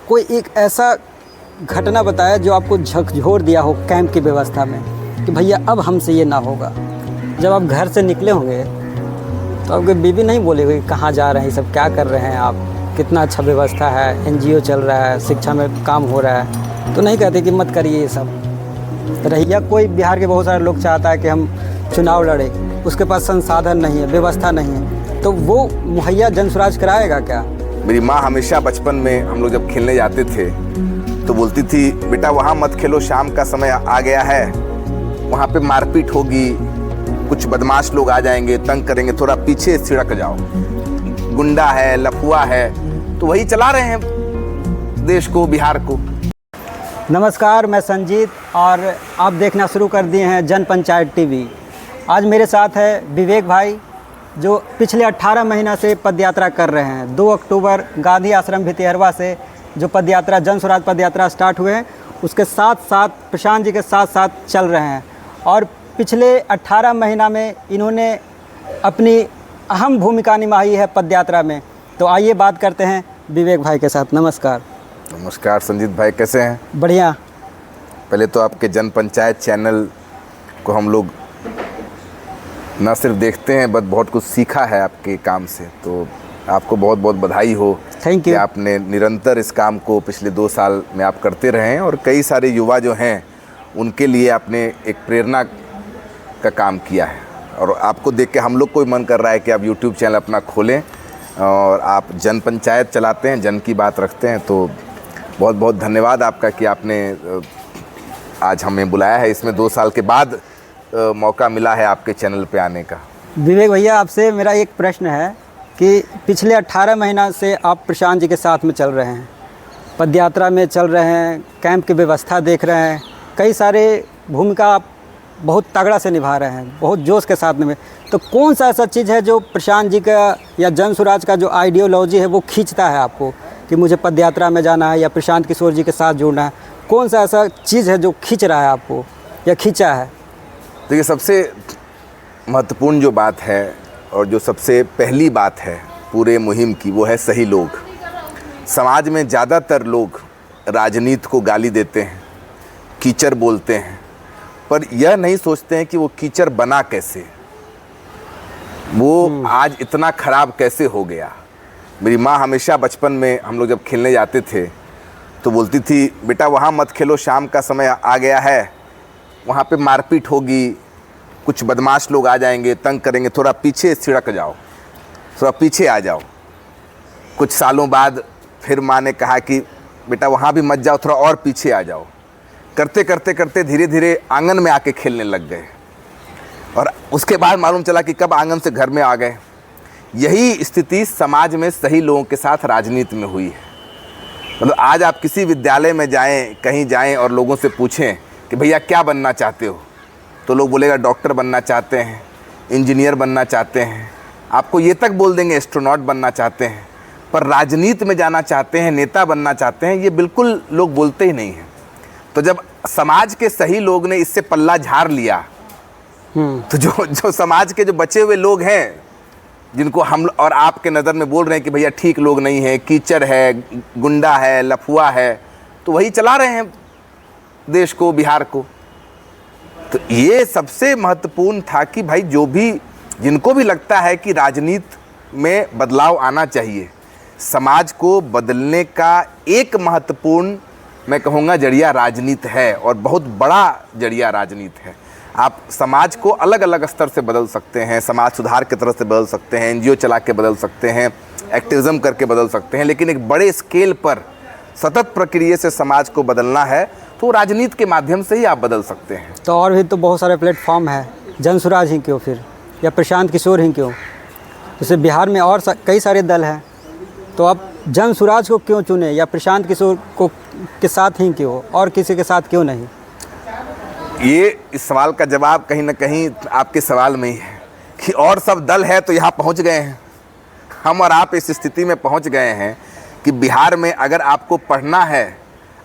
कोई एक ऐसा घटना बताया जो आपको झकझोर दिया हो कैंप की व्यवस्था में कि भैया अब हमसे ये ना होगा। जब आप घर से निकले होंगे तो आपके बीवी नहीं बोले होगी कहाँ जा रहे हैं, सब क्या कर रहे हैं आप, कितना अच्छा व्यवस्था है, एनजीओ चल रहा है, शिक्षा में काम हो रहा है, तो नहीं कहते कि मत करिए ये सब। रहिया कोई बिहार के बहुत सारे लोग चाहता है कि हम चुनाव लड़े, उसके पास संसाधन नहीं है, व्यवस्था नहीं है, तो वो मुहैया जन स्वराज कराएगा क्या? मेरी माँ हमेशा बचपन में हम लोग जब खेलने जाते थे तो बोलती थी, बेटा वहाँ मत खेलो, शाम का समय आ गया है, वहाँ पे मारपीट होगी, कुछ बदमाश लोग आ जाएंगे, तंग करेंगे, थोड़ा पीछे छिड़क जाओ, गुंडा है, लफुआ है। तो वही चला रहे हैं देश को, बिहार को। नमस्कार, मैं संजीत और आप देखना शुरू कर दिए हैं जन पंचायत टीवी। आज मेरे साथ है विवेक भाई जो पिछले 18 महीना से पदयात्रा कर रहे हैं। 2 अक्टूबर गांधी आश्रम भितिहरवा से जो पदयात्रा, जन स्वराज पदयात्रा स्टार्ट हुए, उसके साथ साथ प्रशांत जी के साथ साथ चल रहे हैं और पिछले 18 महीना में इन्होंने अपनी अहम भूमिका निभाई है पदयात्रा में। तो आइए बात करते हैं विवेक भाई के साथ। नमस्कार। नमस्कार संजीत भाई, कैसे हैं? बढ़िया। पहले तो आपके जन पंचायत चैनल को हम लोग न सिर्फ देखते हैं बट बहुत कुछ सीखा है आपके काम से, तो आपको बहुत बहुत बधाई हो। Thank you. कि आपने निरंतर इस काम को पिछले 2 साल में आप करते रहे हैं और कई सारे युवा जो हैं उनके लिए आपने एक प्रेरणा का काम किया है। और आपको देख के हम लोग को भी मन कर रहा है कि आप यूट्यूब चैनल अपना खोलें और आप जन पंचायत चलाते हैं, जन की बात रखते हैं। तो बहुत बहुत धन्यवाद आपका कि आपने आज हमें बुलाया है। इसमें 2 साल के बाद मौका मिला है आपके चैनल पे आने का। विवेक भैया, आपसे मेरा एक प्रश्न है कि पिछले 18 महीना से आप प्रशांत जी के साथ में चल रहे हैं, पदयात्रा में चल रहे हैं, कैंप की व्यवस्था देख रहे हैं, कई सारे भूमिका आप बहुत तगड़ा से निभा रहे हैं, बहुत जोश के साथ में। तो कौन सा ऐसा चीज़ है जो प्रशांत जी का या जन स्वराज का जो आइडियोलॉजी है वो खींचता है आपको कि मुझे पदयात्रा में जाना है या प्रशांत किशोर जी के साथ जुड़ना है? कौन सा ऐसा चीज़ है जो खींच रहा है आपको या खींचा है? देखिए, सबसे महत्वपूर्ण जो बात है और जो सबसे पहली बात है पूरे मुहिम की, वो है सही लोग। समाज में ज़्यादातर लोग राजनीति को गाली देते हैं, कीचड़ बोलते हैं, पर यह नहीं सोचते हैं कि वो कीचड़ बना कैसे, वो आज इतना ख़राब कैसे हो गया। मेरी माँ हमेशा बचपन में हम लोग जब खेलने जाते थे तो बोलती थी, बेटा वहाँ मत खेलो, शाम का समय आ गया है, वहाँ पे मारपीट होगी, कुछ बदमाश लोग आ जाएंगे, तंग करेंगे, थोड़ा पीछे छिड़क जाओ, थोड़ा पीछे आ जाओ। कुछ सालों बाद फिर माँ ने कहा कि बेटा वहाँ भी मत जाओ, थोड़ा और पीछे आ जाओ। करते करते करते धीरे धीरे आंगन में आके खेलने लग गए और उसके बाद मालूम चला कि कब आंगन से घर में आ गए। यही स्थिति समाज में सही लोगों के साथ राजनीति में हुई है। मतलब आज आप किसी विद्यालय में जाएं, कहीं जाएं और लोगों से पूछें कि भैया क्या बनना चाहते हो, तो लोग बोलेगा डॉक्टर बनना चाहते हैं, इंजीनियर बनना चाहते हैं, आपको ये तक बोल देंगे एस्ट्रोनॉट बनना चाहते हैं, पर राजनीति में जाना चाहते हैं, नेता बनना चाहते हैं, ये बिल्कुल लोग बोलते ही नहीं हैं। तो जब समाज के सही लोग ने इससे पल्ला झाड़ लिया तो जो समाज के जो बचे हुए लोग हैं, जिनको हम और आपके नज़र में बोल रहे हैं कि भैया ठीक लोग नहीं है, कीचड़ है, गुंडा है, लफुआ है, तो वही चला रहे हैं देश को, बिहार को। तो ये सबसे महत्वपूर्ण था कि भाई जो भी, जिनको भी लगता है कि राजनीति में बदलाव आना चाहिए, समाज को बदलने का एक महत्वपूर्ण, मैं कहूँगा, जरिया राजनीति है और बहुत बड़ा जरिया राजनीति है। आप समाज को अलग अलग स्तर से बदल सकते हैं, समाज सुधार की तरफ से बदल सकते हैं, एनजीओ चला के बदल सकते हैं, एक्टिविज़म करके बदल सकते हैं, लेकिन एक बड़े स्केल पर सतत प्रक्रिया से समाज को बदलना है तो राजनीति के माध्यम से ही आप बदल सकते हैं। तो और भी तो बहुत सारे प्लेटफॉर्म है, जन स्वराज ही क्यों फिर, या प्रशांत किशोर ही क्यों? जैसे बिहार में और कई सारे दल हैं, तो आप जन स्वराज को क्यों चुने या प्रशांत किशोर को के साथ ही क्यों, और किसी के साथ क्यों नहीं? ये इस सवाल का जवाब कहीं ना कहीं आपके सवाल में ही है कि और सब दल है तो यहाँ पहुँच गए हैं। हम और आप इस स्थिति में पहुँच गए हैं कि बिहार में अगर आपको पढ़ना है,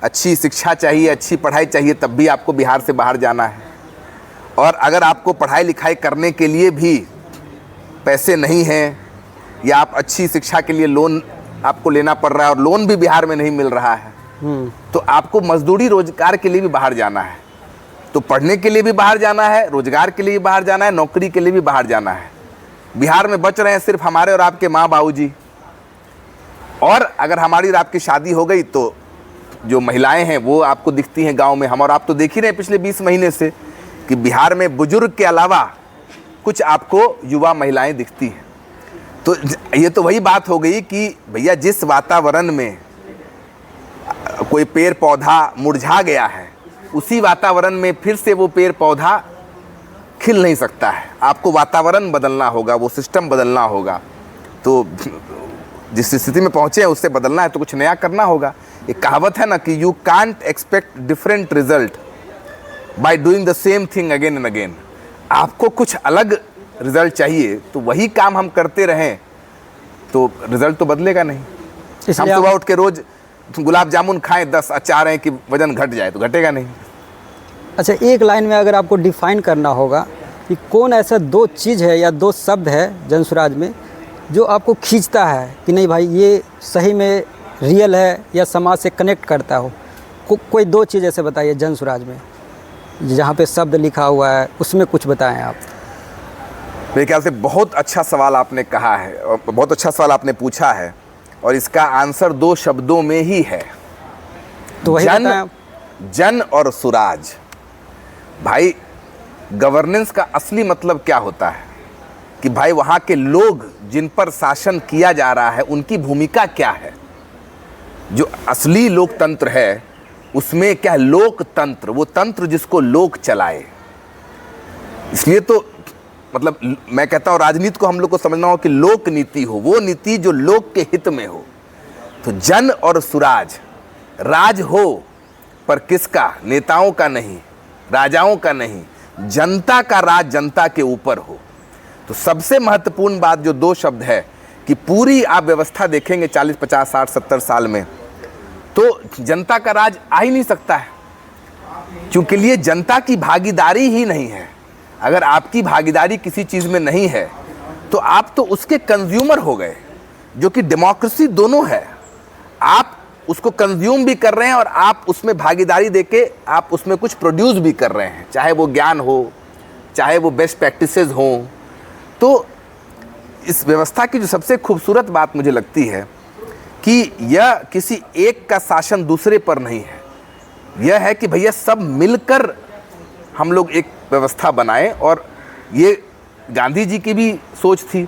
अच्छी शिक्षा चाहिए, अच्छी पढ़ाई चाहिए, तब भी आपको बिहार से बाहर जाना है। और अगर आपको पढ़ाई लिखाई करने के लिए भी पैसे नहीं हैं या आप अच्छी शिक्षा के लिए लोन आपको लेना पड़ रहा है और लोन भी बिहार में नहीं मिल रहा है, तो आपको मजदूरी रोजगार के लिए भी बाहर जाना है। तो पढ़ने के लिए भी बाहर जाना है, रोजगार के लिए भी बाहर जाना है, नौकरी के लिए भी बाहर जाना है। बिहार में बच रहे हैं सिर्फ हमारे और आपके माँ बाबूजी। और अगर हमारी और आपकी शादी हो गई तो जो महिलाएं हैं वो आपको दिखती हैं गांव में। हम और आप तो देख ही रहे हैं पिछले 20 महीने से कि बिहार में बुजुर्ग के अलावा कुछ आपको युवा महिलाएं दिखती हैं। तो ये तो वही बात हो गई कि भैया जिस वातावरण में कोई पेड़ पौधा मुरझा गया है, उसी वातावरण में फिर से वो पेड़ पौधा खिल नहीं सकता है। आपको वातावरण बदलना होगा, वो सिस्टम बदलना होगा। तो जिस स्थिति में पहुंचे हैं उससे बदलना है तो कुछ नया करना होगा। एक कहावत है ना कि you can't expect different result by doing the same thing again and again. आपको कुछ अलग रिजल्ट चाहिए तो वही काम हम करते रहें तो रिजल्ट तो बदलेगा नहीं। हम सुबह उठ के रोज गुलाब जामुन खाएं 10 चाह रहे हैं कि वजन घट जाए तो घटेगा नहीं। अच्छा, एक लाइन में अगर आपको डिफाइन करना होगा कि कौन ऐसा 2 चीज़ है या 2 शब्द है जनसुराज में जो आपको खींचता है कि नहीं भाई ये सही में रियल है या समाज से कनेक्ट करता हो, कोई 2 चीज़ ऐसे बताइए जनसुराज में जहाँ पे शब्द लिखा हुआ है, उसमें कुछ बताएं आप। मेरे ख्याल से बहुत अच्छा सवाल आपने कहा है और बहुत अच्छा सवाल आपने पूछा है और इसका आंसर 2 शब्दों में ही है, तो वही जन, जन और सुराज। भाई गवर्नेंस का असली मतलब क्या होता है कि भाई वहाँ के लोग जिन पर शासन किया जा रहा है उनकी भूमिका क्या है। जो असली लोकतंत्र है उसमें क्या है, लोकतंत्र, वो तंत्र जिसको लोग चलाए। इसलिए तो मतलब मैं कहता हूँ राजनीति को हम लोग को समझना हो कि लोक नीति हो, वो नीति जो लोग के हित में हो। तो जन और सुराज, राज हो पर किसका, नेताओं का नहीं, राजाओं का नहीं, जनता का राज जनता के ऊपर हो। तो सबसे महत्वपूर्ण बात जो 2 शब्द है कि पूरी आप व्यवस्था देखेंगे 40, 50, 60, 70 साल में तो जनता का राज आ ही नहीं सकता है, क्योंकि लिए जनता की भागीदारी ही नहीं है। अगर आपकी भागीदारी किसी चीज़ में नहीं है तो आप तो उसके कंज्यूमर हो गए, जो कि डेमोक्रेसी दोनों है। आप उसको कंज्यूम भी कर रहे हैं और आप उसमें भागीदारी देके आप उसमें कुछ प्रोड्यूस भी कर रहे हैं, चाहे वो ज्ञान हो, चाहे वो बेस्ट प्रैक्टिसेस हों। तो इस व्यवस्था की जो सबसे खूबसूरत बात मुझे लगती है कि यह किसी एक का शासन दूसरे पर नहीं है, यह है कि भैया सब मिलकर हम लोग एक व्यवस्था बनाएं। और ये गांधी जी की भी सोच थी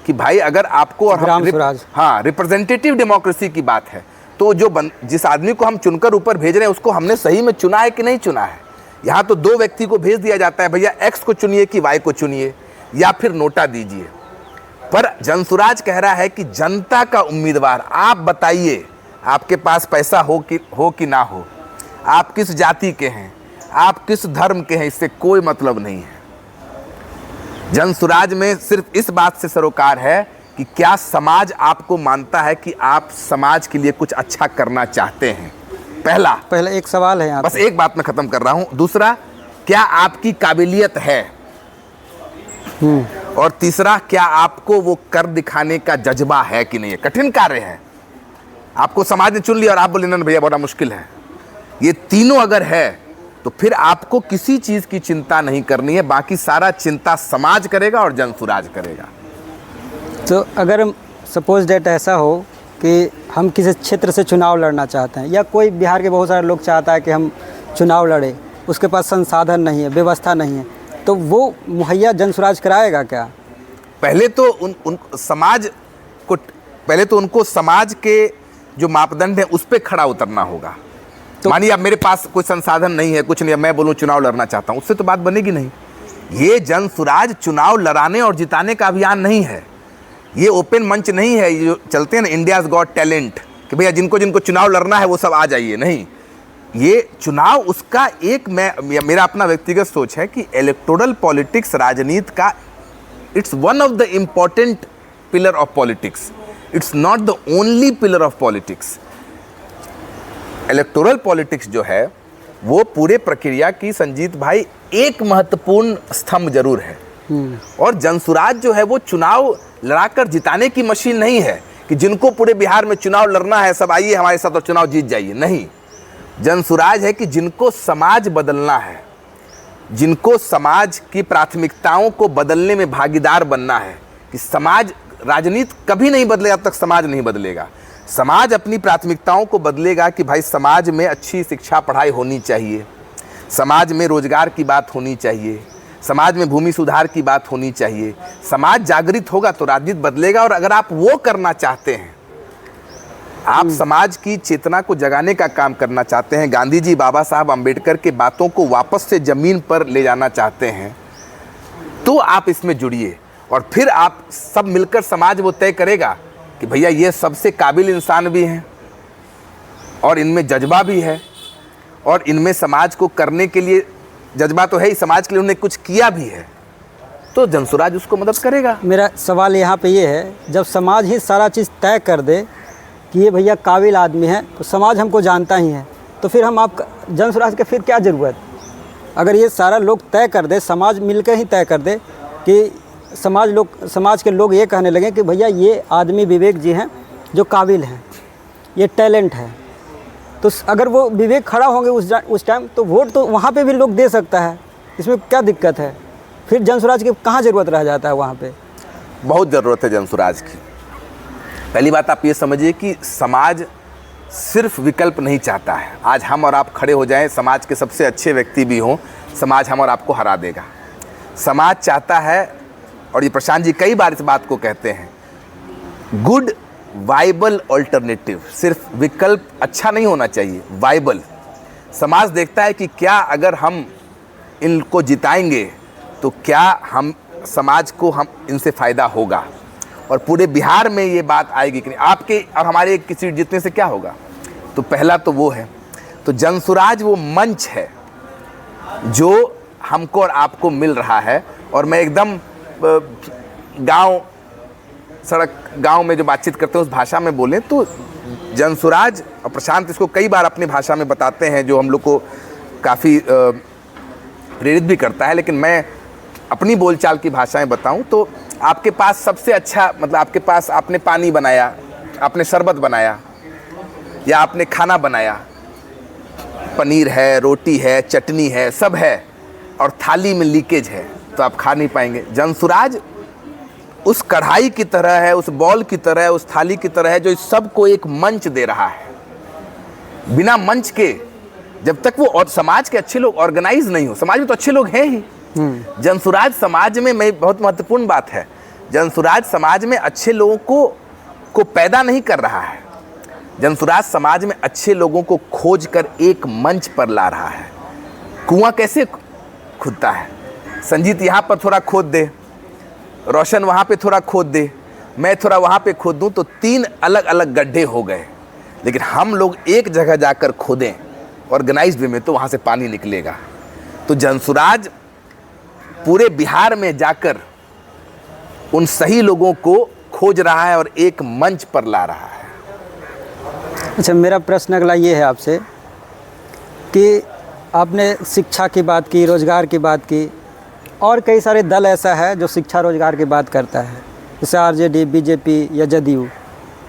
कि भाई अगर आपको और हाँ रिप्रेजेंटेटिव डेमोक्रेसी की बात है तो जो जिस आदमी को हम चुनकर ऊपर भेज रहे हैं उसको हमने सही में चुना है कि नहीं चुना है। यहाँ तो 2 व्यक्ति को भेज दिया जाता है, भैया एक्स को चुनिए कि वाई को चुनिए या फिर नोटा दीजिए। पर जनसुराज कह रहा है कि जनता का उम्मीदवार आप बताइए, आपके पास पैसा हो कि ना हो, आप किस जाति के हैं, आप किस धर्म के हैं, इससे कोई मतलब नहीं है। जनसुराज में सिर्फ इस बात से सरोकार है कि क्या समाज आपको मानता है कि आप समाज के लिए कुछ अच्छा करना चाहते हैं। पहला एक सवाल है यहाँ, बस एक बात मैं खत्म कर रहा हूं। दूसरा, क्या आपकी काबिलियत है, और तीसरा, क्या आपको वो कर दिखाने का जज्बा है कि नहीं है। कठिन कार्य है, आपको समाज ने चुन लिया और आप बोले ना भैया बड़ा मुश्किल है। ये तीनों अगर है तो फिर आपको किसी चीज़ की चिंता नहीं करनी है, बाकी सारा चिंता समाज करेगा और जनसुराज करेगा। तो अगर सपोज डेट ऐसा हो कि हम किसी क्षेत्र से चुनाव लड़ना चाहते हैं, या कोई बिहार के बहुत सारे लोग चाहता है कि हम चुनाव लड़े, उसके पास संसाधन नहीं है, व्यवस्था नहीं है, तो वो मुहैया जनसुराज कराएगा क्या? पहले तो समाज को, पहले तो उनको समाज के जो मापदंड है उस पर खड़ा उतरना होगा। तो मानिए अब मेरे पास कोई संसाधन नहीं है, कुछ नहीं है, मैं बोलूँ चुनाव लड़ना चाहता हूँ, उससे तो बात बनेगी नहीं। ये जनसुराज चुनाव लड़ाने और जिताने का अभियान नहीं है, ये ओपन मंच नहीं है। ये जो चलते हैं ना इंडियाज़ गॉट टैलेंट कि भैया जिनको जिनको चुनाव लड़ना है वो सब आ जाइए, नहीं। ये चुनाव उसका एक, मेरा अपना व्यक्तिगत सोच है कि इलेक्टोरल पॉलिटिक्स राजनीति का it's one of the important pillar of politics, it's not the only pillar of politics. Electoral politics जो है वो पूरे प्रक्रिया की, संजीत भाई, एक महत्वपूर्ण स्तंभ जरूर है। और जनसुराज जो है वो चुनाव लड़ाकर जिताने की मशीन नहीं है, कि जिनको पूरे बिहार में चुनाव लड़ना है सब आइए हमारे साथ और चुनाव जीत जाइए। नहीं, जन स्वराज है कि जिनको समाज बदलना है, जिनको समाज की प्राथमिकताओं को बदलने में भागीदार बनना है। कि समाज, राजनीति कभी नहीं बदलेगा जब तक समाज नहीं बदलेगा। समाज अपनी प्राथमिकताओं को बदलेगा कि भाई समाज में अच्छी शिक्षा पढ़ाई होनी चाहिए, समाज में रोजगार की बात होनी चाहिए, समाज में भूमि सुधार की बात होनी चाहिए। समाज जागृत होगा तो राजनीति बदलेगा। और अगर आप वो करना चाहते हैं, आप समाज की चेतना को जगाने का काम करना चाहते हैं, गांधी जी बाबा साहब अंबेडकर के बातों को वापस से ज़मीन पर ले जाना चाहते हैं, तो आप इसमें जुड़िए। और फिर आप सब मिलकर समाज वो तय करेगा कि भैया ये सबसे काबिल इंसान भी हैं और इनमें जज्बा भी है और इनमें समाज को करने के लिए जज्बा तो है ही, समाज के लिए उन्होंने कुछ किया भी है, तो जनसुराज उसको मदद करेगा। मेरा सवाल यहाँ पे ये है, जब समाज ही सारा चीज़ तय कर दे कि ये भैया काबिल आदमी है, तो समाज हमको जानता ही है, तो फिर हम आप जनसुराज के फिर क्या ज़रूरत? अगर ये सारा लोग तय कर दे, समाज मिलकर ही तय कर दे कि समाज के लोग ये कहने लगे कि भैया ये आदमी विवेक जी हैं जो काबिल हैं, ये टैलेंट है, तो अगर वो विवेक खड़ा होंगे उस टाइम, तो वोट तो वहाँ पे भी लोग दे सकता है। इसमें क्या दिक्कत है? फिर जनसुराज की कहाँ ज़रूरत रह जाता है? वहाँ पे बहुत ज़रूरत है जनसुराज की। पहली बात आप ये समझिए कि समाज सिर्फ विकल्प नहीं चाहता है। आज हम और आप खड़े हो जाएं, समाज के सबसे अच्छे व्यक्ति भी हों, समाज हम और आपको हरा देगा। समाज चाहता है, और ये प्रशांत जी कई बार इस बात को कहते हैं, गुड वाइबल ऑल्टरनेटिव। सिर्फ विकल्प अच्छा नहीं होना चाहिए, वाइबल। समाज देखता है कि क्या अगर हम इनको जिताएंगे तो क्या हम समाज को हम इनसे फ़ायदा होगा, और पूरे बिहार में ये बात आएगी कि नहीं। आपके और हमारे एक सीट जीतने से क्या होगा? तो पहला तो वो है। तो जनसुराज वो मंच है जो हमको और आपको मिल रहा है। और मैं एकदम गांव में जो बातचीत करते हैं उस भाषा में बोलें तो जनसुराज, और प्रशांत इसको कई बार अपनी भाषा में बताते हैं जो हम लोग को काफ़ी प्रेरित भी करता है, लेकिन मैं अपनी बोलचाल की भाषा में बताऊं तो आपके पास सबसे अच्छा, मतलब आपके पास आपने पानी बनाया, आपने शरबत बनाया, या आपने खाना बनाया, पनीर है, रोटी है, चटनी है, सब है, और थाली में लीकेज है, तो आप खा नहीं पाएंगे। जनसुराज उस कढ़ाई की तरह है, उस बॉल की तरह है, उस थाली की तरह है जो इस सबको एक मंच दे रहा है। बिना मंच के जब तक वो और समाज के अच्छे लोग ऑर्गेनाइज नहीं हो, समाज में तो अच्छे लोग हैं ही। जनसुराज समाज में बहुत महत्वपूर्ण बात है, जनसुराज समाज में अच्छे लोगों को पैदा नहीं कर रहा है। जनसुराज समाज में अच्छे लोगों को खोज कर एक मंच पर ला रहा है। कुआं कैसे खुदता है? संजीत यहाँ पर थोड़ा खोद दे, रोशन वहाँ पे थोड़ा खोद दे, मैं थोड़ा वहाँ पे खोद दूँ, तो 3 अलग अलग गड्ढे हो गए। लेकिन हम लोग एक जगह जाकर खोदें ऑर्गेनाइज्ड वे में, तो वहाँ से पानी निकलेगा। तो जनसुराज पूरे बिहार में जाकर उन सही लोगों को खोज रहा है और एक मंच पर ला रहा है। अच्छा, मेरा प्रश्न अगला ये है आपसे कि आपने शिक्षा की बात की, रोज़गार की बात की, और कई सारे दल ऐसा है जो शिक्षा रोज़गार की बात करता है, जैसे आरजेडी, बीजेपी या जदयू,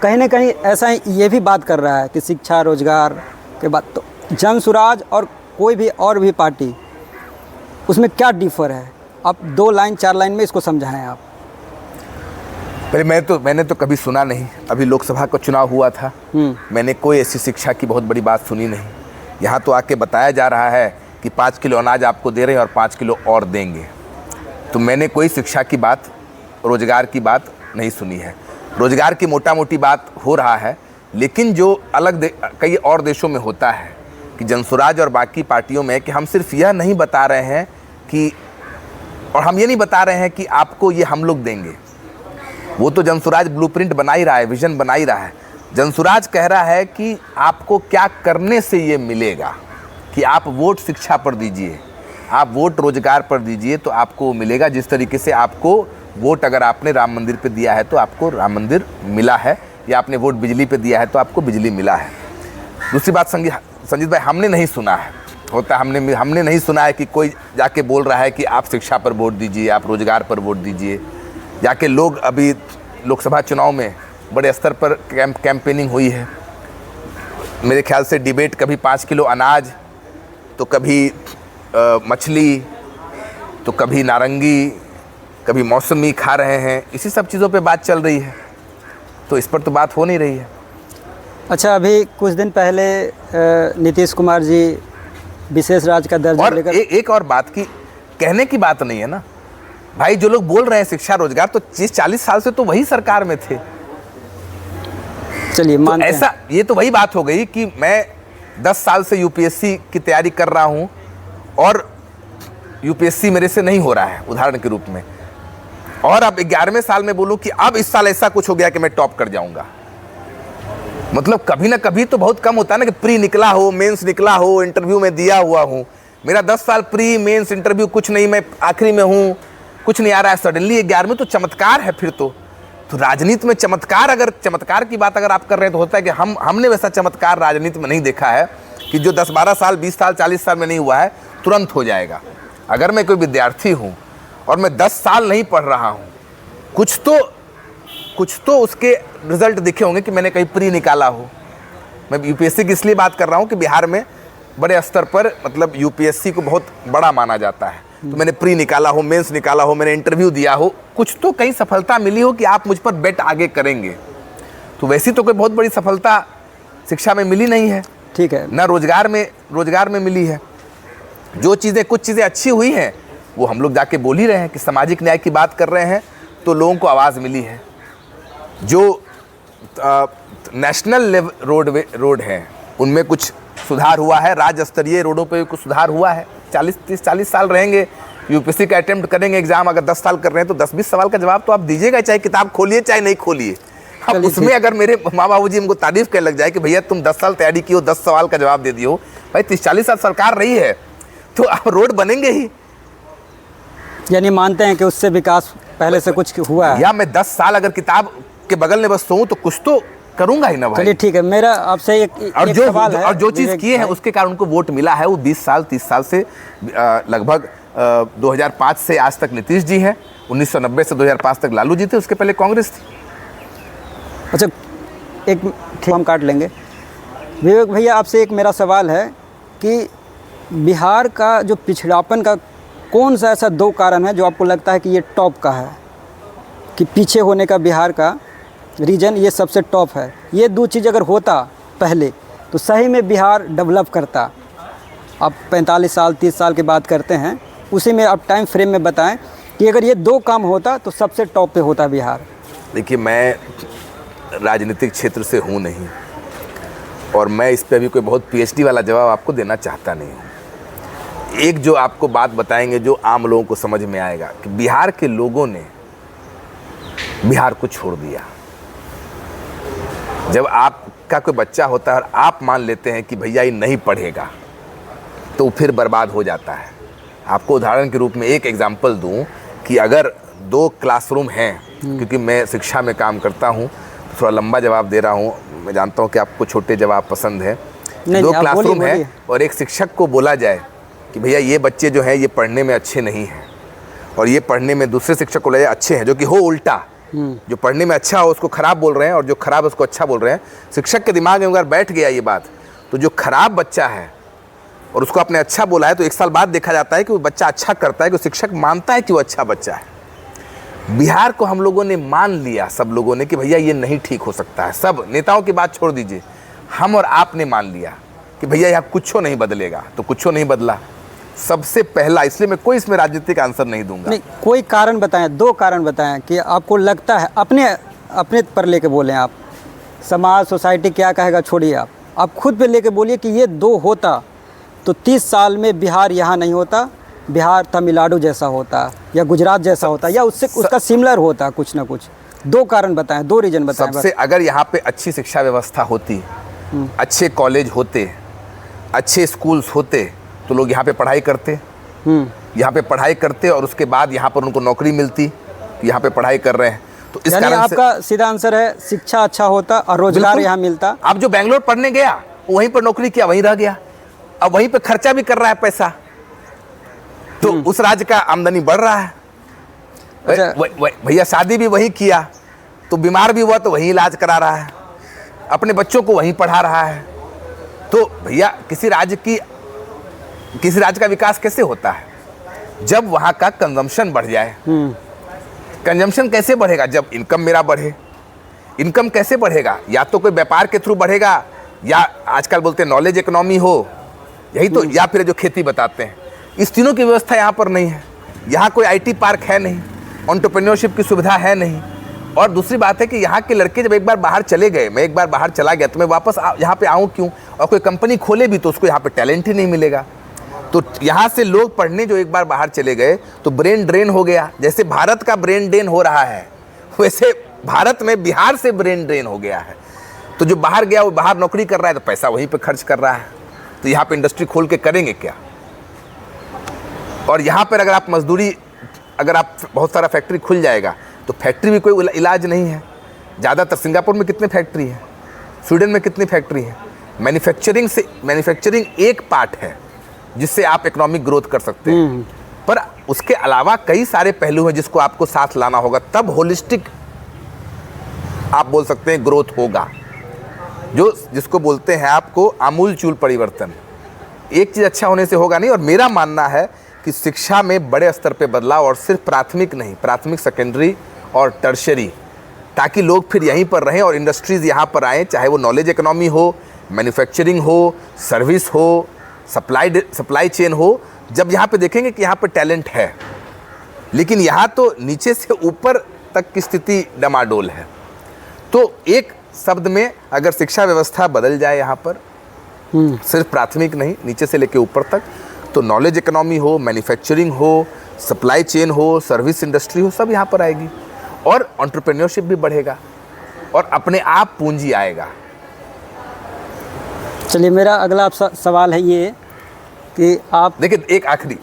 कहीं ना कहीं ऐसा ये भी बात कर रहा है कि शिक्षा रोज़गार के बाद। तो जनसुराज और कोई भी और भी पार्टी, उसमें क्या डिफ़र है? आप 2 लाइन 4 लाइन में इसको समझाएं आप। पहले मैंने तो कभी सुना नहीं। अभी लोकसभा का चुनाव हुआ था, मैंने कोई ऐसी शिक्षा की बहुत बड़ी बात सुनी नहीं। यहाँ तो आके बताया जा रहा है कि 5 किलो अनाज आपको दे रहे हैं और 5 किलो और देंगे। तो मैंने कोई शिक्षा की बात, रोज़गार की बात नहीं सुनी है। रोज़गार की मोटा मोटी बात हो रहा है, लेकिन जो कई और देशों में होता है कि जनसुराज और बाकी पार्टियों में, कि हम सिर्फ यह नहीं बता रहे हैं कि, और हम ये नहीं बता रहे हैं कि आपको ये हम लोग देंगे। वो तो जनसुराज ब्लूप्रिंट बना ही रहा है, विजन बना ही रहा है। जनसुराज कह रहा है कि आपको क्या करने से ये मिलेगा, कि आप वोट शिक्षा पर दीजिए, आप वोट रोजगार पर दीजिए, तो आपको मिलेगा। जिस तरीके से आपको वोट अगर आपने राम मंदिर पे दिया है तो आपको राम मंदिर मिला है, या आपने वोट बिजली पे दिया है तो आपको बिजली मिला है। दूसरी बात संजीत भाई, हमने नहीं सुना है, हमने नहीं सुना है कि कोई जाके बोल रहा है कि आप शिक्षा पर वोट दीजिए, आप रोजगार पर वोट दीजिए। जाके लोग अभी लोकसभा चुनाव में बड़े स्तर पर कैंपेनिंग हुई है। मेरे ख्याल से डिबेट कभी 5 किलो अनाज, तो कभी मछली, तो कभी नारंगी, कभी मौसमी खा रहे हैं, इसी सब चीज़ों पे बात चल रही है, तो इस पर तो बात हो नहीं रही है। अच्छा, अभी कुछ दिन पहले नीतीश कुमार जी विशेष राज्य का दर्जा और लेकर एक और बात की कहने की बात नहीं है ना भाई, जो लोग बोल रहे हैं शिक्षा रोजगार, तो 30-40 साल से तो वही सरकार में थे। चलिए तो मानते हैं। ऐसा, ये तो वही बात हो गई कि मैं 10 साल से यूपीएससी की तैयारी कर रहा हूं और यूपीएससी मेरे से नहीं हो रहा है उदाहरण के रूप में, और अब 11वें साल में बोलूं कि अब इस साल ऐसा कुछ हो गया कि मैं टॉप कर जाऊंगा। मतलब कभी ना कभी तो बहुत कम होता है ना कि प्री निकला हो, मेंस निकला हो, इंटरव्यू में दिया हुआ हूं। मेरा 10 साल प्री मेंस इंटरव्यू कुछ नहीं, मैं आखिरी में हूं, कुछ नहीं आ रहा है, सडनली 11वें, तो चमत्कार है फिर तो राजनीति में चमत्कार, अगर चमत्कार की बात अगर आप कर रहे हैं तो होता है कि हमने वैसा चमत्कार राजनीति में नहीं देखा है कि जो 10-12 साल, 20 साल, 40 साल में नहीं हुआ है तुरंत हो जाएगा। अगर मैं कोई विद्यार्थी हूं और मैं 10 साल नहीं पढ़ रहा हूं, कुछ तो उसके रिजल्ट दिखे होंगे कि मैंने कहीं प्री निकाला हो। मैं यूपीएससी की इसलिए बात कर रहा हूं कि बिहार में बड़े स्तर पर मतलब यूपीएससी को बहुत बड़ा माना जाता है, तो मैंने प्री निकाला हो, मेंस निकाला हो, मैंने इंटरव्यू दिया हो, कुछ तो कहीं सफलता मिली हो कि आप मुझ पर बेट आगे करेंगे। तो वैसी तो कोई बहुत बड़ी सफलता शिक्षा में मिली नहीं है, ठीक है ना रोजगार में मिली है। जो चीज़ें, कुछ चीज़ें अच्छी हुई हैं वो हम लोग जाके बोल ही रहे हैं कि सामाजिक न्याय की बात कर रहे हैं तो लोगों को आवाज़ मिली है। जो नेशनल रोड हैं उनमें कुछ सुधार हुआ है, राज्य स्तरीय रोडों पे कुछ सुधार हुआ है। 40 साल रहेंगे, यूपीएससी का अटेम्प्ट करेंगे एग्जाम, अगर 10 साल कर रहे हैं तो 10-20 सवाल का जवाब तो आप दीजिएगा, चाहे किताब खोलिए चाहे नहीं खोलिए। अब उसमें अगर मेरे माँ बाबू जी हमको तारीफ करने लग जाए कि भैया तुम 10 साल तैयारी की हो, 10 सवाल का जवाब दे दियो, भाई 30-40 साल सरकार रही है तो अब रोड बनेंगे ही। यानी मानते हैं कि उससे विकास पहले से कुछ हुआ है। या मैं 10 साल अगर किताब के बगल में बस सोऊं तो कुछ तो करूंगा ही ना भाई। चलिए ठीक है, मेरा आपसे एक सवाल है। और जो चीज़ किए हैं उसके कारण उनको वोट मिला है, वो 20 साल 30 साल से लगभग 2005 से आज तक नीतीश जी हैं, 1990 से 2005 तक लालू जी थे, उसके पहले कांग्रेस थी। अच्छा, एक ठीक हम काट लेंगे। विवेक भैया, आपसे एक मेरा सवाल है कि बिहार का जो पिछड़ापन का कौन सा ऐसा 2 कारण है जो आपको लगता है कि ये टॉप का है, कि पीछे होने का बिहार का रीजन ये सबसे टॉप है? ये 2 चीज़ अगर होता पहले तो सही में बिहार डेवलप करता। आप 45 साल 30 साल की बात करते हैं, उसी में आप टाइम फ्रेम में बताएं कि अगर ये 2 काम होता तो सबसे टॉप पे होता बिहार। देखिए, मैं राजनीतिक क्षेत्र से हूँ नहीं और मैं इस पे अभी कोई बहुत पीएचडी वाला जवाब आपको देना चाहता नहीं हूँ। एक जो आपको बात बताएंगे जो आम लोगों को समझ में आएगा कि बिहार के लोगों ने बिहार को छोड़ दिया। जब आपका कोई बच्चा होता है और आप मान लेते हैं कि भैया ये नहीं पढ़ेगा तो फिर बर्बाद हो जाता है। आपको उदाहरण के रूप में एक एग्जांपल दूं कि अगर 2 क्लासरूम हैं, क्योंकि मैं शिक्षा में काम करता हूं तो थोड़ा लंबा जवाब दे रहा हूं, मैं जानता हूं कि आपको छोटे जवाब पसंद है। 2 क्लासरूम हैं और एक शिक्षक को बोला जाए कि भैया ये बच्चे जो हैं ये पढ़ने में अच्छे नहीं हैं, और ये पढ़ने में दूसरे शिक्षक को ले जाए अच्छे हैं, जो कि हो उल्टा, जो पढ़ने में अच्छा हो उसको खराब बोल रहे हैं और जो खराब है उसको अच्छा बोल रहे हैं। शिक्षक के दिमाग में अगर बैठ गया ये बात, तो जो खराब बच्चा है और उसको आपने अच्छा बोला है तो 1 साल बाद देखा जाता है कि वो बच्चा अच्छा करता है, कि शिक्षक मानता है कि वो अच्छा बच्चा है। बिहार को हम लोगों ने मान लिया, सब लोगों ने, कि भैया ये नहीं ठीक हो सकता है। सब नेताओं की बात छोड़ दीजिए, हम और आपने मान लिया कि भैया यहाँ कुछ नहीं बदलेगा, तो कुछ नहीं बदला। सबसे पहला, इसलिए मैं कोई इसमें राजनीतिक आंसर नहीं दूंगा। नहीं, कोई कारण बताएं, 2 कारण बताएं कि आपको लगता है, अपने पर लेके बोलें आप। समाज सोसाइटी क्या कहेगा छोड़िए, आप खुद पे लेके बोलिए कि ये 2 होता तो 30 साल में बिहार यहाँ नहीं होता, बिहार तमिलनाडु जैसा होता या गुजरात जैसा होता या उससे उसका सिमिलर होता कुछ ना कुछ। 2 कारण बताएं, 2 रीजन बताएं। सबसे, अगर यहाँ पे अच्छी शिक्षा व्यवस्था होती, अच्छे कॉलेज होते, अच्छे स्कूल्स होते तो लोग यहाँ पे पढ़ाई करते, यहाँ पे पढ़ाई करते और उसके बाद यहाँ पर उनको नौकरी मिलती, यहाँ पे पढ़ाई कर रहे हैं। तो इस कारण आपका सीधा आंसर है शिक्षा अच्छा होता और रोजगार यहाँ मिलता। अब जो बेंगलोर पढ़ने गया वहीं पर नौकरी किया, वहीं रह गया, अब वहीं पे खर्चा भी कर रहा है पैसा, तो उस राज्य का आमदनी बढ़ रहा है। अच्छा। भैया शादी भी वहीं किया, तो बीमार भी हुआ तो वहीं इलाज करा रहा है, अपने बच्चों को वहीं पढ़ा रहा है। तो भैया किसी राज्य का विकास कैसे होता है? जब वहाँ का कंजम्पशन बढ़ जाए। कंजम्पशन कैसे बढ़ेगा? जब इनकम मेरा बढ़े। इनकम कैसे बढ़ेगा? या तो कोई व्यापार के थ्रू बढ़ेगा, या आजकल बोलते हैं नॉलेज इकोनॉमी हो, यही तो, या फिर जो खेती बताते हैं। इस तीनों की व्यवस्था यहाँ पर नहीं है। यहाँ कोई IT पार्क है नहीं, एंटरप्रेन्योरशिप की सुविधा है नहीं। और दूसरी बात है कि यहाँ के लड़के जब एक बार बाहर चले गए, मैं एक बार बाहर चला गया तो मैं वापस यहाँ पे आऊँ क्यों? और कोई कंपनी खोले भी तो उसको यहाँ पे टैलेंट ही नहीं मिलेगा। तो यहाँ से लोग पढ़ने जो एक बार बाहर चले गए तो ब्रेन ड्रेन हो गया। जैसे भारत का ब्रेन ड्रेन हो रहा है, वैसे भारत में बिहार से ब्रेन ड्रेन हो गया है। तो जो बाहर गया वो बाहर नौकरी कर रहा है तो पैसा वहीं पे खर्च कर रहा है। तो यहाँ पे इंडस्ट्री खोल के करेंगे क्या? और यहाँ पर अगर आप बहुत सारा फैक्ट्री खुल जाएगा तो फैक्ट्री भी कोई इलाज नहीं है। ज़्यादातर सिंगापुर में कितनी फैक्ट्री है, स्वीडन में कितनी फैक्ट्री है। मैन्युफैक्चरिंग एक पार्ट है जिससे आप इकोनॉमिक ग्रोथ कर सकते हैं, पर उसके अलावा कई सारे पहलू हैं जिसको आपको साथ लाना होगा, तब होलिस्टिक आप बोल सकते हैं ग्रोथ होगा। जिसको बोलते हैं आपको आमूलचूल परिवर्तन। एक चीज़ अच्छा होने से होगा नहीं। और मेरा मानना है कि शिक्षा में बड़े स्तर पे बदलाव, और सिर्फ प्राथमिक नहीं, प्राथमिक, सेकेंडरी और टर्शरी, ताकि लोग फिर यहीं पर रहें और इंडस्ट्रीज़ यहाँ पर आएँ, चाहे वो नॉलेज इकोनॉमी हो, मैन्युफैक्चरिंग हो, सर्विस हो, सप्लाई चेन हो। जब यहाँ पे देखेंगे कि यहाँ पे टैलेंट है, लेकिन यहाँ तो नीचे से ऊपर तक की स्थिति डमाडोल है। तो एक शब्द में अगर शिक्षा व्यवस्था बदल जाए यहाँ पर, सिर्फ प्राथमिक नहीं, नीचे से लेके ऊपर तक, तो नॉलेज इकोनॉमी हो, मैन्युफैक्चरिंग हो, सप्लाई चेन हो, सर्विस इंडस्ट्री हो, सब यहाँ पर आएगी। और एंटरप्रेन्योरशिप भी बढ़ेगा और अपने आप पूंजी आएगा। चलिए, मेरा अगला सवाल है ये कि आप देखिए, एक आखिरी,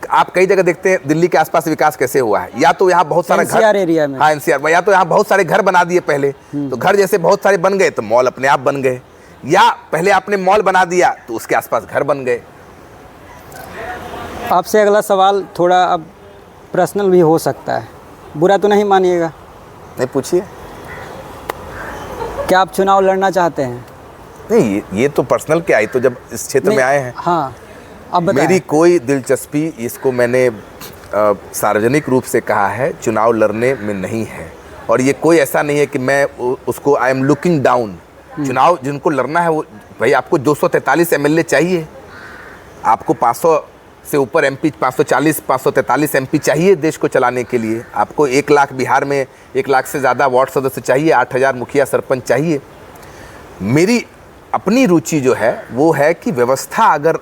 आप कई जगह देखते हैं दिल्ली के आसपास विकास कैसे हुआ है। या तो यहाँ बहुत सारे NCR एरिया में, हाँ NCR में, या तो यहाँ बहुत सारे घर बना दिए पहले, तो घर जैसे बहुत सारे बन गए तो मॉल अपने आप बन गए, या पहले आपने मॉल बना दिया तो उसके आसपास घर बन गए। आपसे अगला सवाल थोड़ा अब पर्सनल भी हो सकता है, बुरा तो नहीं मानिएगा? नहीं, पूछिए। क्या आप चुनाव लड़ना चाहते हैं? नहीं, ये तो पर्सनल क्या है, तो जब इस क्षेत्र में आए हैं। हाँ, अब बताएं। मेरी कोई दिलचस्पी, इसको मैंने सार्वजनिक रूप से कहा है, चुनाव लड़ने में नहीं है। और ये कोई ऐसा नहीं है कि मैं उसको आई एम लुकिंग डाउन। चुनाव जिनको लड़ना है वो, भाई आपको 243 MLA चाहिए, आपको 500 से ऊपर MP, 540, 543 MP चाहिए देश को चलाने के लिए। आपको 1 लाख, बिहार में 1 लाख से ज़्यादा वार्ड सदस्य चाहिए, 8000 मुखिया सरपंच चाहिए। मेरी अपनी रुचि जो है वो है कि व्यवस्था अगर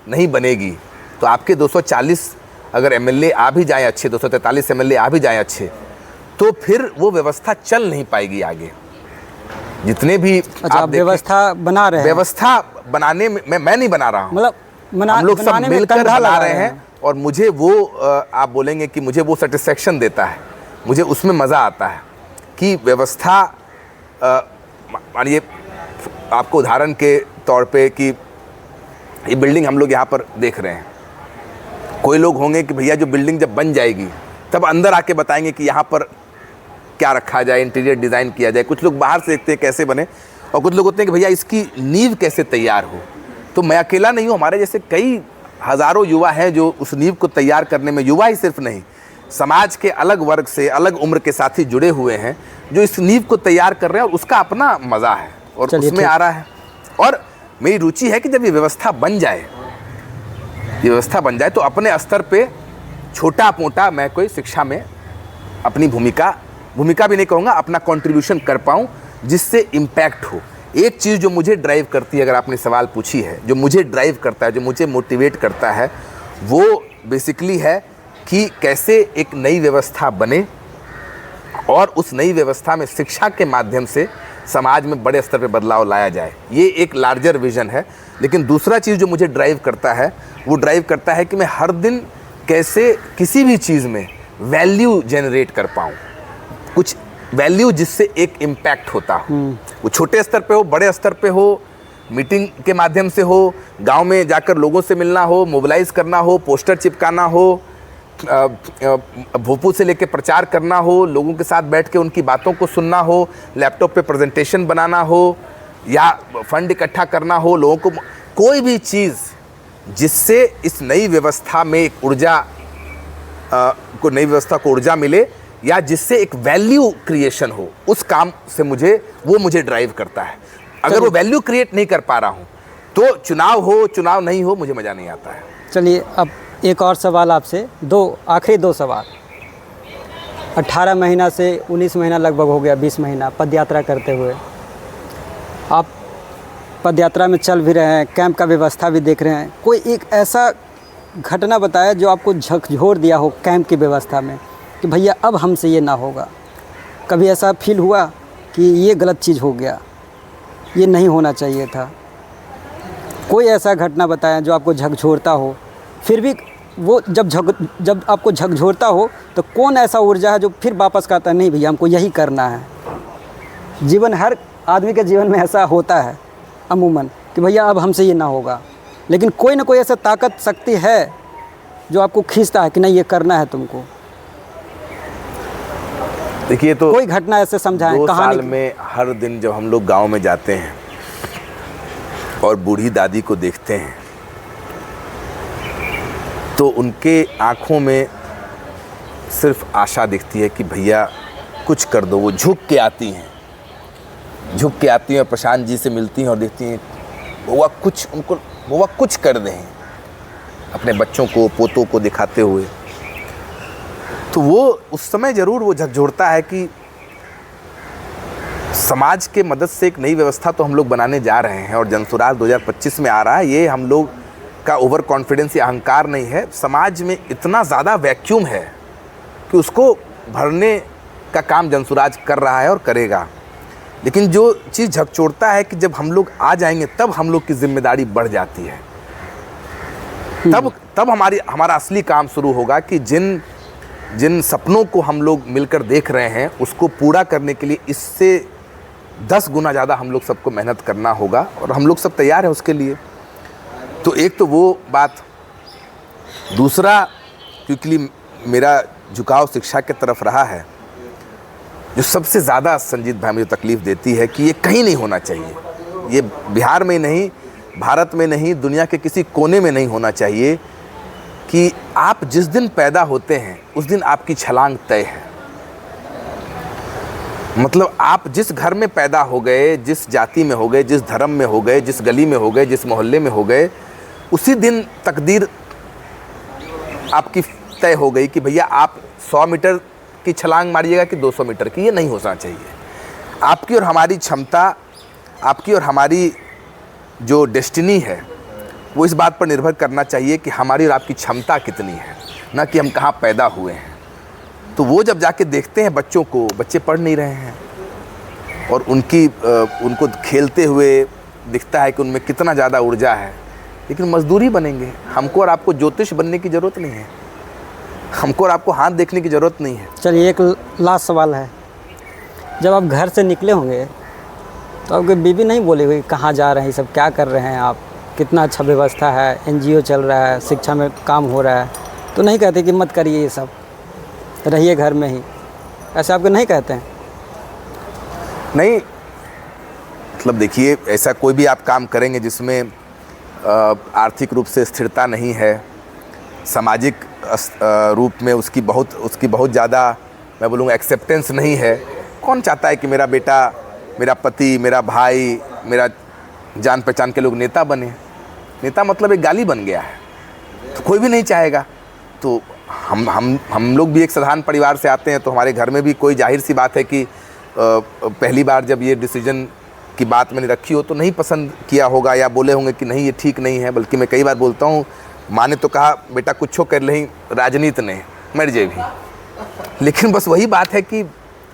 नहीं बनेगी तो आपके 240 अगर MLA आ भी जाएँ अच्छे, 243 MLA आ भी जाएँ अच्छे, तो फिर वो व्यवस्था चल नहीं पाएगी आगे। जितने भी आप व्यवस्था बना रहे हैं, व्यवस्था बनाने में मैं नहीं बना रहा हूँ, मतलब हम लोग सब मिलकर बना रहे हैं। और मुझे वो आप बोलेंगे कि मुझे वो सेटिस्फेक्शन देता है, मुझे उसमें मज़ा आता है कि व्यवस्था, मानिए आपको उदाहरण के तौर पे कि ये बिल्डिंग हम लोग यहाँ पर देख रहे हैं, कोई लोग होंगे कि भैया जो बिल्डिंग जब बन जाएगी तब अंदर आके बताएंगे कि यहाँ पर क्या रखा जाए, इंटीरियर डिज़ाइन किया जाए। कुछ लोग बाहर से देखते हैं कैसे बने, और कुछ लोग होते हैं कि भैया इसकी नींव कैसे तैयार हो। तो मैं अकेला नहीं हूँ, हमारे जैसे कई हज़ारों युवा हैं जो उस नींव को तैयार करने में, युवा ही सिर्फ नहीं, समाज के अलग वर्ग से, अलग उम्र के साथी जुड़े हुए हैं जो इस नींव को तैयार कर रहे हैं, और उसका अपना मज़ा है और उसमें आ रहा है। और मेरी रुचि है कि जब ये व्यवस्था बन जाए, तो अपने स्तर पे छोटा मोटा मैं कोई शिक्षा में अपनी भूमिका भी नहीं कहूँगा, अपना कंट्रीब्यूशन कर पाऊँ जिससे इम्पैक्ट हो। एक चीज़ जो मुझे ड्राइव करती है, अगर आपने सवाल पूछी है, जो मुझे ड्राइव करता है, जो मुझे मोटिवेट करता है, वो बेसिकली है कि कैसे एक नई व्यवस्था बने और उस नई व्यवस्था में शिक्षा के माध्यम से समाज में बड़े स्तर पे बदलाव लाया जाए। ये एक लार्जर विजन है। लेकिन दूसरा चीज़ जो मुझे ड्राइव करता है, वो ड्राइव करता है कि मैं हर दिन कैसे किसी भी चीज़ में वैल्यू जनरेट कर पाऊँ, कुछ वैल्यू जिससे एक इम्पैक्ट होता हो। वो छोटे स्तर पे हो, बड़े स्तर पे हो, मीटिंग के माध्यम से हो, गांव में जाकर लोगों से मिलना हो, मोबिलाइज़ करना हो, पोस्टर चिपकाना हो, भोपाल से लेके प्रचार करना हो, लोगों के साथ बैठ के उनकी बातों को सुनना हो, लैपटॉप पे प्रेजेंटेशन बनाना हो, या फंड इकट्ठा करना हो, लोगों को कोई भी चीज़ जिससे इस नई व्यवस्था में एक नई व्यवस्था को ऊर्जा मिले, या जिससे एक वैल्यू क्रिएशन हो, उस काम से मुझे ड्राइव करता है। अगर वो वैल्यू क्रिएट नहीं कर पा रहा हूँ तो चुनाव हो चुनाव नहीं हो, मुझे मज़ा नहीं आता है। चलिए अब एक और सवाल आपसे, आखिरी दो सवाल। 18 महीना से 19 महीना लगभग हो गया, 20 महीना पद यात्रा करते हुए। आप पद यात्रा में चल भी रहे हैं, कैंप का व्यवस्था भी देख रहे हैं। कोई एक ऐसा घटना बताया जो आपको झकझोर दिया हो कैंप की व्यवस्था में कि भैया अब हमसे ये ना होगा। कभी ऐसा फील हुआ कि ये गलत चीज़ हो गया, ये नहीं होना चाहिए था? कोई ऐसा घटना बताया जो आपको झकझोरता हो, फिर भी वो जब आपको झकझोरता हो तो कौन ऐसा ऊर्जा है जो फिर वापस कहता है नहीं भैया हमको यही करना है? हर आदमी के जीवन में ऐसा होता है अमूमन कि भैया अब हमसे ये ना होगा, लेकिन कोई ना कोई ऐसा ताकत शक्ति है जो आपको खींचता है कि नहीं ये करना है तुमको। देखिए, तो कोई घटना ऐसे समझाएं, 2 कहानी साल में हर दिन जब हम लोग गांव में जाते हैं और बूढ़ी दादी को देखते हैं तो उनके आँखों में सिर्फ आशा दिखती है कि भैया कुछ कर दो। वो झुक के आती हैं और प्रशांत जी से मिलती हैं और देखती हैं वो कुछ कर दें अपने बच्चों को, पोतों को दिखाते हुए। तो वो उस समय ज़रूर वो झकझोरता है कि समाज के मदद से एक नई व्यवस्था तो हम लोग बनाने जा रहे हैं और जनसुराज 2025 में आ रहा है। ये हम लोग का ओवर कॉन्फिडेंस या अहंकार नहीं है, समाज में इतना ज़्यादा वैक्यूम है कि उसको भरने का काम जनसुराज कर रहा है और करेगा। लेकिन जो चीज़ झकझोरता है कि जब हम लोग आ जाएंगे तब हम लोग की जिम्मेदारी बढ़ जाती है। तब हमारा असली काम शुरू होगा कि जिन सपनों को हम लोग मिलकर देख रहे हैं उसको पूरा करने के लिए इससे 10 गुना ज़्यादा हम लोग सबको मेहनत करना होगा और हम लोग सब तैयार हैं उसके लिए। तो एक तो वो बात। दूसरा, क्योंकि मेरा झुकाव शिक्षा की तरफ रहा है, जो सबसे ज़्यादा संजीत भाई मुझे तकलीफ़ देती है कि ये कहीं नहीं होना चाहिए। ये बिहार में नहीं, भारत में नहीं, दुनिया के किसी कोने में नहीं होना चाहिए कि आप जिस दिन पैदा होते हैं उस दिन आपकी छलांग तय है। मतलब आप जिस घर में पैदा हो गए, जिस जाति में हो गए, जिस धर्म में हो गए, जिस गली में हो गए, जिस मोहल्ले में हो गए, उसी दिन तकदीर आपकी तय हो गई कि भैया आप 100 मीटर की छलांग मारिएगा कि 200 मीटर की। ये नहीं होना चाहिए। आपकी और हमारी क्षमता, आपकी और हमारी जो डेस्टिनी है वो इस बात पर निर्भर करना चाहिए कि हमारी और आपकी क्षमता कितनी है, ना कि हम कहाँ पैदा हुए हैं। तो वो जब जाके देखते हैं बच्चों को, बच्चे पढ़ नहीं रहे हैं और उनको खेलते हुए दिखता है कि उनमें कितना ज़्यादा ऊर्जा है, लेकिन मजदूरी बनेंगे। हमको और आपको ज्योतिष बनने की ज़रूरत नहीं है, हमको और आपको हाथ देखने की ज़रूरत नहीं है। चलिए एक लास्ट सवाल है, जब आप घर से निकले होंगे तो आपकी बीवी नहीं बोलेगी कहाँ जा रहे हैं, सब क्या कर रहे हैं आप, कितना अच्छा व्यवस्था है, एनजीओ चल रहा है, शिक्षा में काम हो रहा है, तो नहीं कहते कि मत करिए ये सब, रहिए घर में ही? ऐसे आपको नहीं कहते हैं? नहीं, मतलब देखिए, ऐसा कोई भी आप काम करेंगे जिसमें आर्थिक रूप से स्थिरता नहीं है, सामाजिक रूप में उसकी बहुत ज़्यादा मैं बोलूँगा एक्सेप्टेंस नहीं है। कौन चाहता है कि मेरा बेटा, मेरा पति, मेरा भाई, मेरा जान पहचान के लोग नेता बने? नेता मतलब एक गाली बन गया है, तो कोई भी नहीं चाहेगा। तो हम लोग भी एक साधारण परिवार से आते हैं, तो हमारे घर में भी कोई जाहिर सी बात है कि पहली बार जब ये डिसीजन की बात मैंने रखी हो तो नहीं पसंद किया होगा या बोले होंगे कि नहीं ये ठीक नहीं है। बल्कि मैं कई बार बोलता हूँ, माँ ने तो कहा बेटा कुछ कर नहीं, राजनीति ने मर जाए भी। लेकिन बस वही बात है कि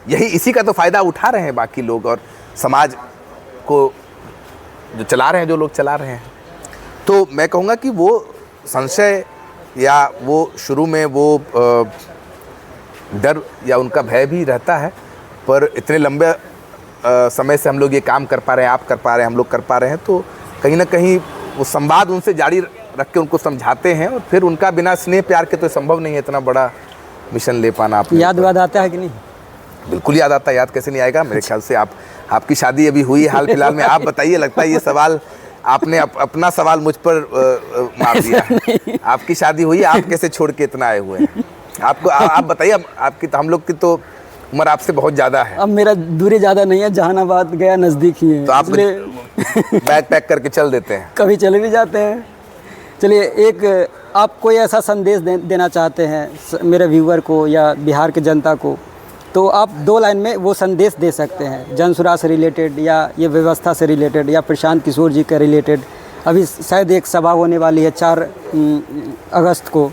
इसी का तो फ़ायदा उठा रहे हैं बाकी लोग, और समाज को जो चला रहे हैं, जो लोग चला रहे हैं। तो मैं कहूँगा कि वो संशय या वो शुरू में वो डर या उनका भय भी रहता है, पर इतने लंबे समय से हम लोग ये काम कर पा रहे हैं, आप कर पा रहे हैं, हम लोग कर पा रहे हैं, तो कहीं ना कहीं वो संवाद उनसे जारी रख के उनको समझाते हैं और फिर उनका बिना स्नेह प्यार के तो संभव नहीं है इतना बड़ा मिशन ले पाना। आप याद वाद आता है कि नहीं? बिल्कुल याद आता है, याद कैसे नहीं आएगा। मेरे ख्याल से आपकी शादी अभी हुई हाल फिलहाल में। आप बताइए, लगता है ये सवाल आपने अपना सवाल मुझ पर मार दिया। आपकी शादी हुई, आप कैसे छोड़ के इतना आए हुए हैं? आपको आप बताइए। आपकी तो, हम लोग की तो उम्र आपसे बहुत ज़्यादा है। अब मेरा दूरी ज़्यादा नहीं है, जहानाबाद गया नज़दीक ही है, तो आप बैग पैक करके चल देते हैं? कभी चले भी जाते हैं। चलिए, एक आप कोई ऐसा संदेश देना चाहते हैं मेरे व्यूअर को या बिहार के जनता को, तो आप 2 लाइन में वो संदेश दे सकते हैं, जनसुराज से रिलेटेड या ये व्यवस्था से रिलेटेड या प्रशांत किशोर जी के रिलेटेड। अभी शायद एक सभा होने वाली है 4 अगस्त को,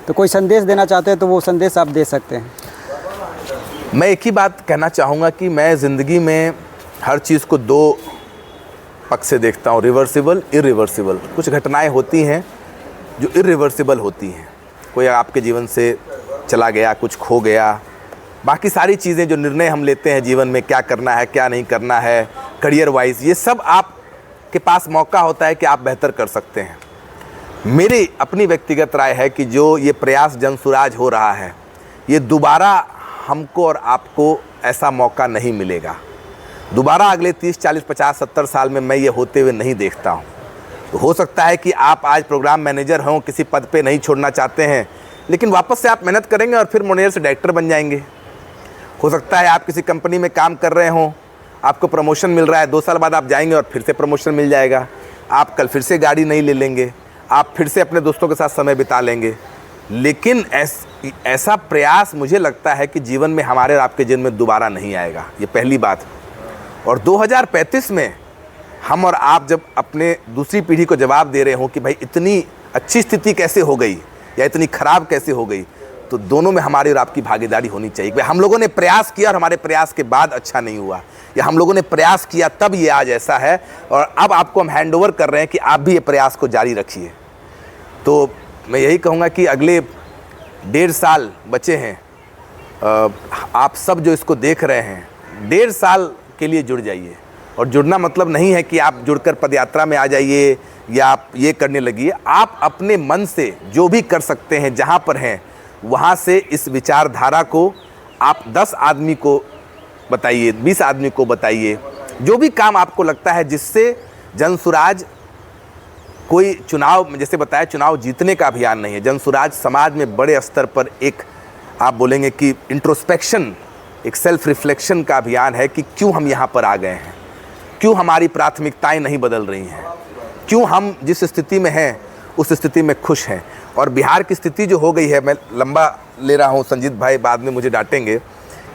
तो कोई संदेश देना चाहते हैं तो वो संदेश आप दे सकते हैं। मैं एक ही बात कहना चाहूँगा कि मैं ज़िंदगी में हर चीज़ को 2 पक्ष से देखता हूँ, रिवर्सिबल, इरिवर्सिबल। कुछ घटनाएं होती हैं जो इरिवर्सिबल होती हैं, कोई आपके जीवन से चला गया, कुछ खो गया। बाकी सारी चीज़ें जो निर्णय हम लेते हैं जीवन में, क्या करना है क्या नहीं करना है, करियर वाइज, ये सब आपके पास मौका होता है कि आप बेहतर कर सकते हैं। मेरी अपनी व्यक्तिगत राय है कि जो ये प्रयास जनसुराज हो रहा है, ये दोबारा हमको और आपको ऐसा मौका नहीं मिलेगा। दोबारा अगले 30, 40, 50, 70 साल में मैं ये होते हुए नहीं देखता हूँ। तो हो सकता है कि आप आज प्रोग्राम मैनेजर हों, किसी पद पे नहीं छोड़ना चाहते हैं, लेकिन वापस से आप मेहनत करेंगे और फिर मोनेर से डायरेक्टर बन जाएंगे। हो सकता है आप किसी कंपनी में काम कर रहे हों, आपको प्रमोशन मिल रहा है, 2 साल बाद आप जाएंगे और फिर से प्रमोशन मिल जाएगा। आप कल फिर से गाड़ी नहीं ले लेंगे, आप फिर से अपने दोस्तों के साथ समय बिता लेंगे। लेकिन ऐसा प्रयास मुझे लगता है कि जीवन में हमारे और आपके जीवन में दोबारा नहीं आएगा, ये पहली बात। और 2035 में हम और आप जब अपने दूसरी पीढ़ी को जवाब दे रहे हों कि भाई इतनी अच्छी स्थिति कैसे हो गई या इतनी ख़राब कैसे हो गई, तो दोनों में हमारी और आपकी भागीदारी होनी चाहिए। भाई हम लोगों ने प्रयास किया और हमारे प्रयास के बाद अच्छा नहीं हुआ, या हम लोगों ने प्रयास किया तब ये आज ऐसा है और अब आपको हम हैंड ओवर कर रहे हैं कि आप भी ये प्रयास को जारी रखिए। तो मैं यही कहूँगा कि अगले 1.5 साल बचे हैं, आप सब जो इसको देख रहे हैं 1.5 साल के लिए जुड़ जाइए। और जुड़ना मतलब नहीं है कि आप जुड़कर पदयात्रा में आ जाइए या आप ये करने लगिए। आप अपने मन से जो भी कर सकते हैं, जहाँ पर हैं वहाँ से इस विचारधारा को आप 10 आदमी को बताइए, 20 आदमी को बताइए। जो भी काम आपको लगता है जिससे जनसुराज कोई चुनाव, जैसे बताया, चुनाव जीतने का अभियान नहीं है। जनसुराज समाज में बड़े स्तर पर एक, आप बोलेंगे कि इंट्रोस्पेक्शन, एक सेल्फ रिफ्लेक्शन का अभियान है कि क्यों हम यहाँ पर आ गए हैं, क्यों हमारी प्राथमिकताएं नहीं बदल रही हैं, क्यों हम जिस स्थिति में हैं उस स्थिति में खुश हैं। और बिहार की स्थिति जो हो गई है, मैं लंबा ले रहा हूँ, संजीत भाई बाद में मुझे डांटेंगे,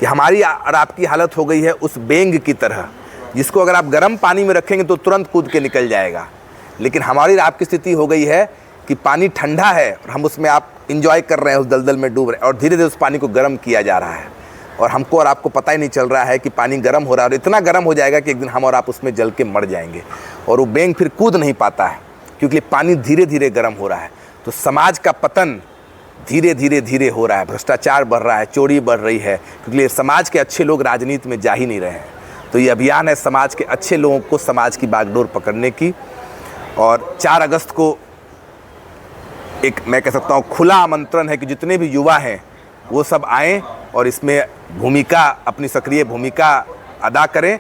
कि हमारी और आपकी हालत हो गई है उस बेंग की तरह जिसको अगर आप गर्म पानी में रखेंगे तो तुरंत कूद के निकल जाएगा। लेकिन हमारी और आपकी स्थिति हो गई है कि पानी ठंडा है और हम उसमें आप इंजॉय कर रहे हैं, उस दलदल में डूब रहे हैं, और धीरे धीरे उस पानी को गर्म किया जा रहा है और हमको और आपको पता ही नहीं चल रहा है कि पानी गर्म हो रहा है। और इतना गर्म हो जाएगा कि एक दिन हम और आप उसमें जल के मर जाएंगे और वो बेंग फिर कूद नहीं पाता है क्योंकि पानी धीरे धीरे गर्म हो रहा है। तो समाज का पतन धीरे धीरे धीरे हो रहा है, भ्रष्टाचार बढ़ रहा है, चोरी बढ़ रही है, क्योंकि समाज के अच्छे लोग राजनीति में जा ही नहीं रहे हैं। तो ये अभियान है समाज के अच्छे लोगों को समाज की बागडोर पकड़ने की। और 4 अगस्त को एक, मैं कह सकता हूँ, खुला आमंत्रण है कि जितने भी युवा हैं वो सब आएँ और इसमें भूमिका, अपनी सक्रिय भूमिका अदा करें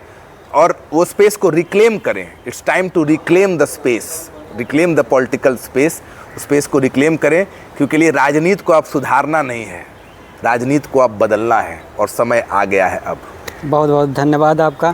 और वो स्पेस को रिक्लेम करें। It's time to reclaim the space, reclaim the political space. Space को रिक्लेम करें, क्योंकि लिए राजनीति को अब सुधारना नहीं है, राजनीति को अब बदलना है और समय आ गया है अब। बहुत बहुत धन्यवाद आपका।